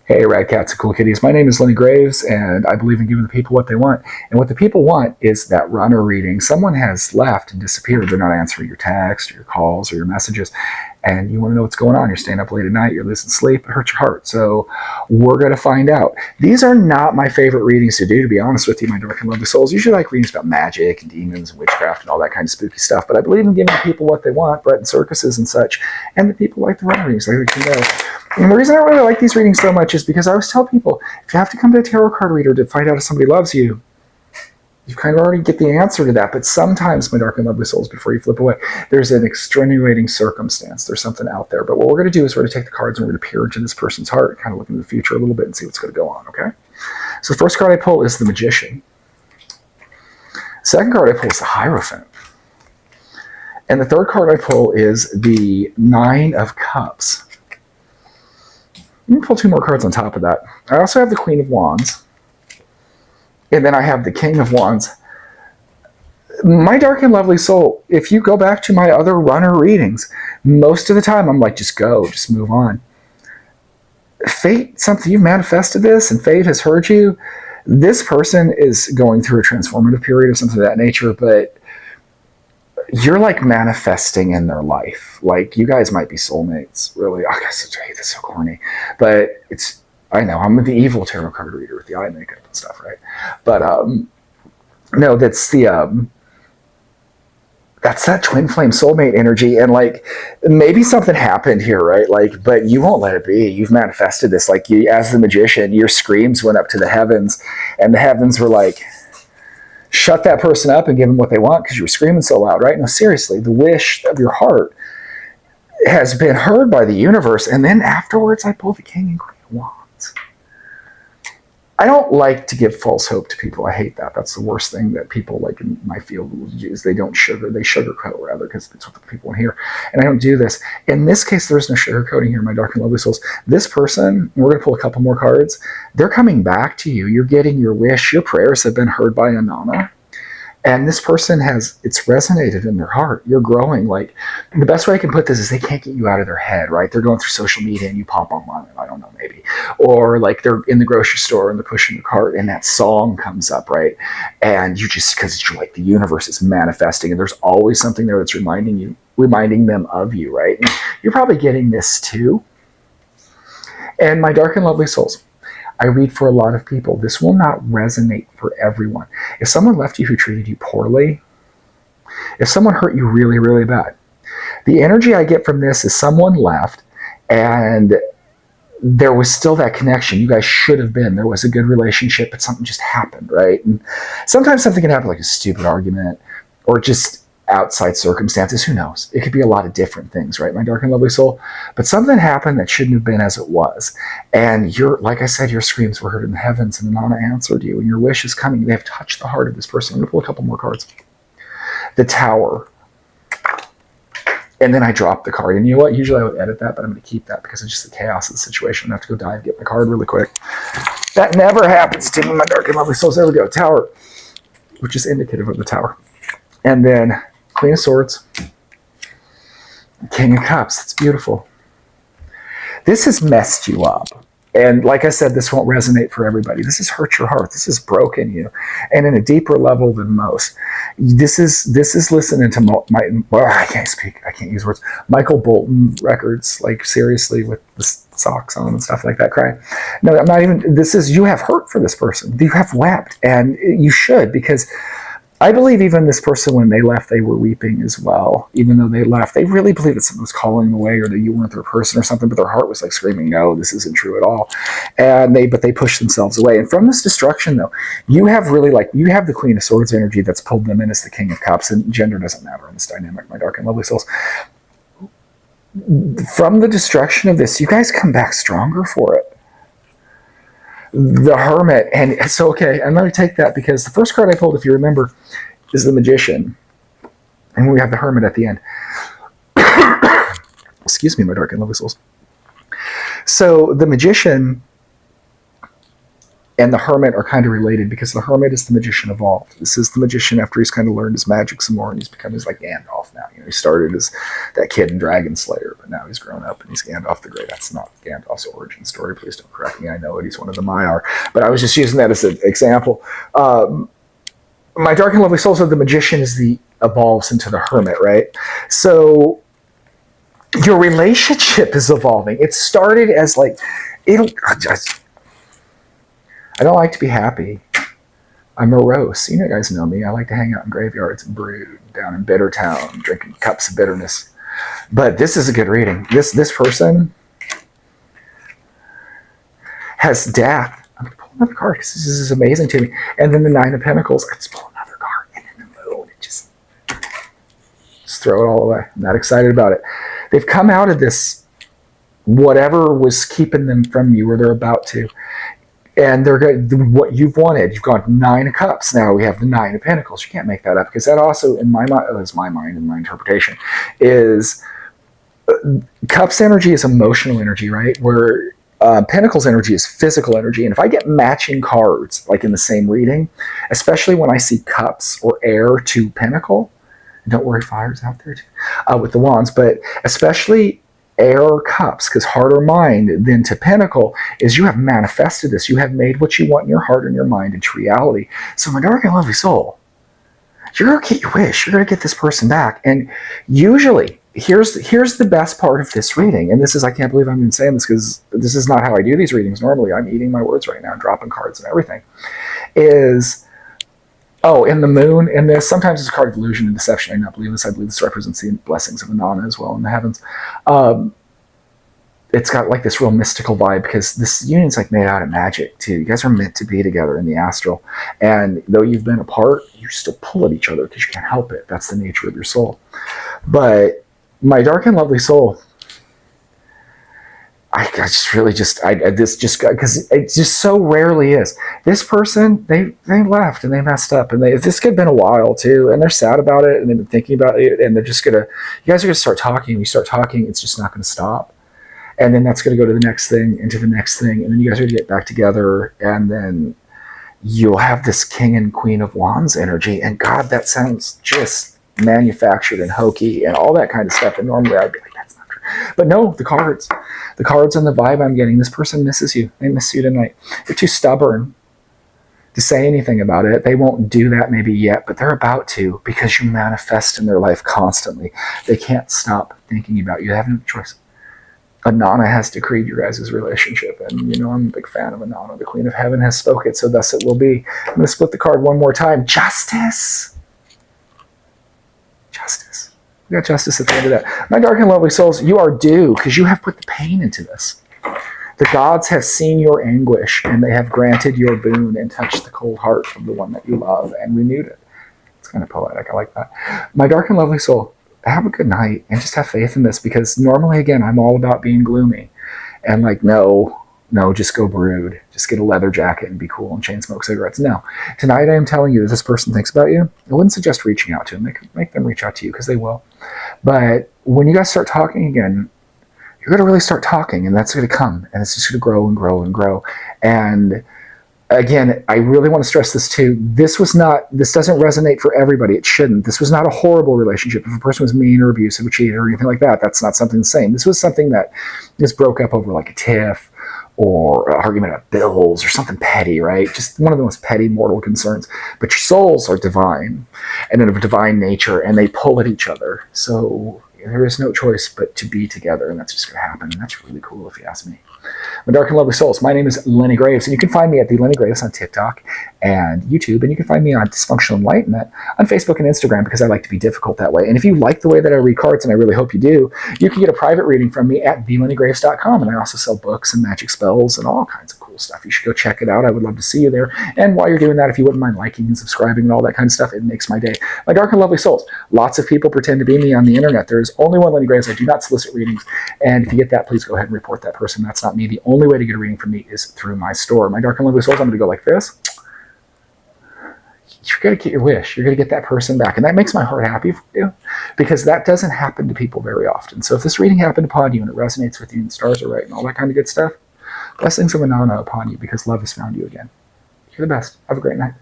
Hey, Rad Cats and Cool Kitties. My name is Lenny Graves, and I believe in giving the people what they want. And what the people want is that runner reading. Someone has left and disappeared. They're not answering your text or your calls or your messages. And you want to know what's going on. You're staying up late at night. You're losing sleep. It hurts your heart. So we're going to find out. These are not my favorite readings to do, to be honest with you, my dark and lovely souls. Usually like readings about magic and demons and witchcraft and all that kind of spooky stuff. But I believe in giving people what they want, bread and circuses and such. And the people like the runner readings. Like to know. And the reason I really like these readings so much is because I always tell people, if you have to come to a tarot card reader to find out if somebody loves you, you kind of already get the answer to that. But sometimes, my dark and lovely souls, before you flip away, there's an extenuating circumstance. There's something out there. But what we're going to do is we're going to take the cards and we're going to peer into this person's heart, kind of look into the future a little bit and see what's going to go on, okay? So the first card I pull is the Magician. Second card I pull is the Hierophant. And the third card I pull is the Nine of Cups. I'm going to pull two more cards on top of that. I also have the Queen of Wands. And then I have the King of Wands. My dark and lovely soul, if you go back to my other runner readings, most of the time I'm like, just go, just move on. Fate, something, you've manifested this and fate has heard you. This person is going through a transformative period of something of that nature, but you're like manifesting in their life. Like you guys might be soulmates, really. I guess I hate this so corny, but it's, I know I'm the evil tarot card reader with the eye makeup and stuff, right? But no, that's the that's that twin flame soulmate energy, and like maybe something happened here, right? Like, but you won't let it be. You've manifested this. Like you, as the Magician, your screams went up to the heavens, and the heavens were like, shut that person up and give them what they want because you were screaming so loud, right? No, seriously, the wish of your heart has been heard by the universe. And then afterwards, I pull the King and Queen of Wands. I don't like to give false hope to people. I hate that. That's the worst thing that people like in my field use. They sugarcoat rather, because that's what the people want to hear. And I don't do this. In this case, there's no sugarcoating here, my dark and lovely souls. This person, we're going to pull a couple more cards. They're coming back to you. You're getting your wish. Your prayers have been heard by Inanna. And this person it's resonated in their heart. You're growing. Like, the best way I can put this is they can't get you out of their head, right? They're going through social media and you pop online, I don't know, maybe. Or like they're in the grocery store and they're pushing the cart and that song comes up, right? And you just, because you're like, the universe is manifesting and there's always something there that's reminding them of you, right? And you're probably getting this too. And my dark and lovely souls, I read for a lot of people. This will not resonate for everyone. If someone left you who treated you poorly, if someone hurt you really, really bad, the energy I get from this is someone left and there was still that connection. You guys should have been. There was a good relationship, but something just happened, right? And sometimes something can happen, like a stupid argument or just outside circumstances. Who knows? It could be a lot of different things, right, my dark and lovely soul? But something happened that shouldn't have been as it was. And like I said, your screams were heard in the heavens and Inanna answered you, and your wish is coming. They have touched the heart of this person. I'm going to pull a couple more cards. The Tower. And then I dropped the card. And you know what? Usually I would edit that, but I'm going to keep that because it's just the chaos of the situation. I have to go dive and get my card really quick. That never happens to me, my dark and lovely souls. There we go. Tower, which is indicative of the Tower. And then Queen of Swords, King of Cups. That's beautiful. This has messed you up. And like I said, this won't resonate for everybody. This has hurt your heart. This has broken you. And in a deeper level than most. This is listening to I can't speak. I can't use words. Michael Bolton records, like seriously, with the socks on and stuff like that, crying. No, I'm not even, you have hurt for this person. You have wept. And you should, because I believe even this person, when they left, they were weeping as well. Even though they left, they really believed that someone was calling them away or that you weren't their person or something, but their heart was like screaming, no, this isn't true at all. But they pushed themselves away. And from this destruction, though, you have the Queen of Swords energy that's pulled them in as the King of Cups, and gender doesn't matter in this dynamic, my dark and lovely souls. From the destruction of this, you guys come back stronger for it. The Hermit. And so, okay, I'm going to take that because the first card I pulled, if you remember, is the Magician. And we have the Hermit at the end. Excuse me, my dark and lovely souls. So the Magician and the Hermit are kind of related because the Hermit is the magician evolved. This is the magician after he's kind of learned his magic some more, and he's become his like Gandalf now. He started as that kid in Dragon Slayer, but now he's grown up and he's Gandalf the Grey. That's not Gandalf's origin story. Please don't correct me. I know it. He's one of the Maiar, but I was just using that as an example. My Dark and Lovely Soul, so the magician evolves into the Hermit, right? So your relationship is evolving. It started as like, I don't like to be happy. I'm morose. You guys know me. I like to hang out in graveyards and brood down in Bittertown, drinking cups of bitterness. But this is a good reading. This person has death. I'm going to pull another card because this is amazing to me. And then the Nine of Pentacles. Let's pull another card. And then the Moon. Just throw it all away. I'm not excited about it. They've come out of this, whatever was keeping them from you, or they're about to. And they're good. What you've wanted. You've got Nine of Cups. Now we have the Nine of Pentacles. You can't make that up because that also, in my mind, is my mind and my interpretation, is Cups energy is emotional energy, right? Where Pentacles energy is physical energy. And if I get matching cards, like in the same reading, especially when I see Cups or Air to Pentacle, and don't worry, Fire's out there too, with the Wands, but especially Air or Cups, because heart or mind then to Pentacle is you have manifested this. You have made what you want in your heart and your mind into reality. So my Dark and Lovely Soul, you're going to get your wish. You're going to get this person back. And usually, here's the best part of this reading. And this is, I can't believe I'm even saying this because this is not how I do these readings normally. I'm eating my words right now, dropping cards and everything. In the Moon, and this sometimes it's a card of illusion and deception. I do not believe this. I believe this represents the blessings of Inanna as well in the heavens. It's got like this real mystical vibe because this union's like made out of magic too. You guys are meant to be together in the astral, and though you've been apart, you still pull at each other because you can't help it. That's the nature of your soul. But my Dark and Lovely Soul, this just because it just so rarely is. This person, they left and they messed up, and this could have been a while too, and they're sad about it, and they've been thinking about it, and they're just you guys are gonna start talking. You start talking, it's just not gonna stop, and then that's gonna go to the next thing, and to the next thing, and then you guys are gonna get back together, and then you'll have this King and Queen of Wands energy, and God, that sounds just manufactured and hokey and all that kind of stuff, and normally I'd be like, that's not true. But no, the cards and the vibe I'm getting, this person misses you. They miss you tonight. They're too stubborn to say anything about it. They won't do that maybe yet, but they're about to because you manifest in their life constantly. They can't stop thinking about you. They have no choice. Inanna has decreed your guys' relationship, and I'm a big fan of Inanna. The Queen of Heaven has spoken, so thus it will be. I'm going to split the card one more time. Justice. We got justice at the end of that. My Dark and Lovely Souls, you are due because you have put the pain into this. The gods have seen your anguish, and they have granted your boon and touched the cold heart of the one that you love and renewed it. It's kind of poetic. I like that. My Dark and Lovely Soul, have a good night and just have faith in this, because normally, again, I'm all about being gloomy and like, no, just go brood. Just get a leather jacket and be cool and chain smoke cigarettes. No. Tonight I am telling you that this person thinks about you. I wouldn't suggest reaching out to them. Make them reach out to you because they will. But when you guys start talking again, you're going to really start talking, and that's going to come, and it's just going to grow and grow and grow. And again, I really want to stress this too. This doesn't resonate for everybody. It shouldn't. This was not a horrible relationship. If a person was mean or abusive or cheated or anything like that, that's not something the same. This was something that just broke up over like a tiff, or an argument about bills or something petty, right? Just one of the most petty mortal concerns. But your souls are divine and of a divine nature, and they pull at each other. So there is no choice but to be together, and that's just going to happen. And that's really cool if you ask me. My Dark and Lovely Souls, my name is Lenny Graves, and you can find me at the Lenny Graves on TikTok and YouTube, and you can find me on Dysfunctional Enlightenment on Facebook and Instagram, because I like to be difficult that way. And if you like the way that I read cards, and I really hope you do, you can get a private reading from me at thelennygraves.com, and I also sell books and magic spells and all kinds of cool stuff. You should go check it out. I would love to see you there. And while you're doing that, if you wouldn't mind liking and subscribing and all that kind of stuff, it makes my day. My Dark and Lovely Souls, lots of people pretend to be me on the internet. There is only one Lenny Graves. I do not solicit readings, and if you get that, please go ahead and report that person. That's not me. The only way to get a reading from me is through my store. My Dark and Lovely Souls, I'm going to go like this. You're going to get your wish. You're going to get that person back. And that makes my heart happy for you, because that doesn't happen to people very often. So if this reading happened upon you and it resonates with you and the stars are right and all that kind of good stuff, blessings of Inanna upon you, because love has found you again. You're the best. Have a great night.